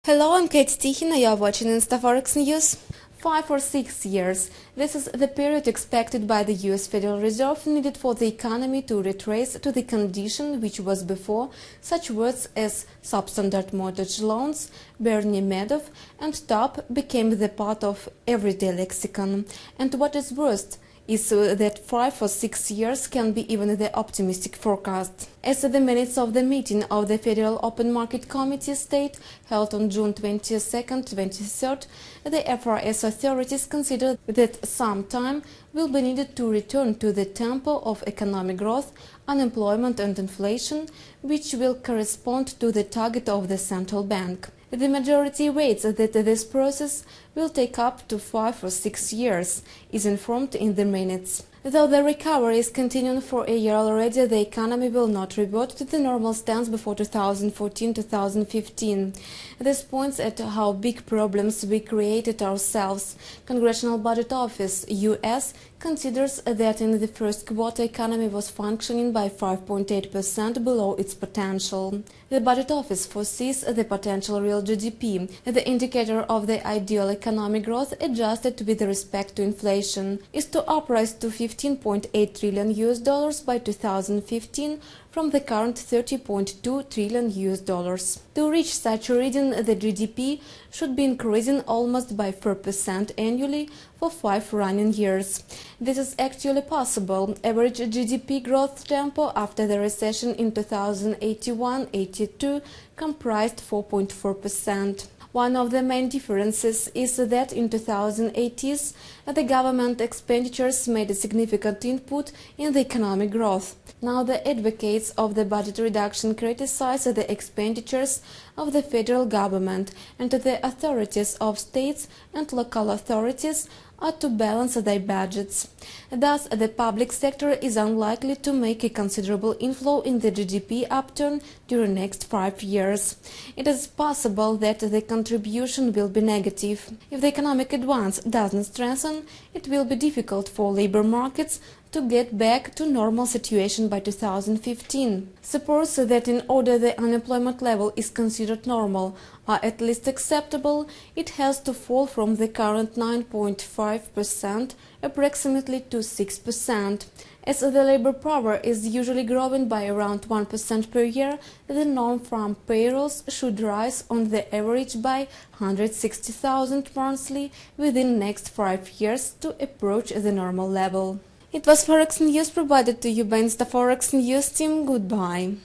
Hello, I'm Kate Tikhina. You are watching InstaForex News. 5 or 6 years. This is the period expected by the US Federal Reserve needed for the economy to retrace to the condition which was before. Such words as substandard mortgage loans, Bernie Madoff and TOP became the part of everyday lexicon. And what is worst is that 5 or 6 years can be even the optimistic forecast. As the minutes of the meeting of the Federal Open Market Committee state, held on June 22nd-23rd, the FRS authorities considered that some time will be needed to return to the tempo of economic growth, unemployment and inflation, which will correspond to the target of the central bank. The majority waits that this process will take up to 5 or 6 years, is informed in the minutes. Though the recovery is continuing for a year already, the economy will not revert to the normal stance before 2014-2015. This points at how big problems we created ourselves. Congressional Budget Office, US, considers that in the first quarter economy was functioning by 5.8% below its potential. The Budget Office foresees the potential real GDP, the indicator of the ideal economic growth adjusted with respect to inflation, is to uprise to $15.8 trillion by 2015 from the current $30.2 trillion. To reach such a reading, the GDP should be increasing almost by 4% annually for 5 running years. This is actually possible. Average GDP growth tempo after the recession in 2081-82 comprised 4.4%. One of the main differences is that in 2080s, the government expenditures made a significant input in the economic growth. Now the advocates of the budget reduction criticize the expenditures of the federal government, and the authorities of states and local authorities are to balance their budgets. Thus, the public sector is unlikely to make a considerable inflow in the GDP upturn during the next 5 years. It is possible that the contribution will be negative. If the economic advance doesn't strengthen, it will be difficult for labor markets to get back to normal situation by 2015. Suppose that in order the unemployment level is considered normal or at least acceptable, it has to fall from the current 9.5% approximately to 6%. As the labor power is usually growing by around 1% per year, the non-farm payrolls should rise on the average by 160,000 monthly within next 5 years to approach the normal level. It was Forex News provided to you by InstaForex News team. Goodbye.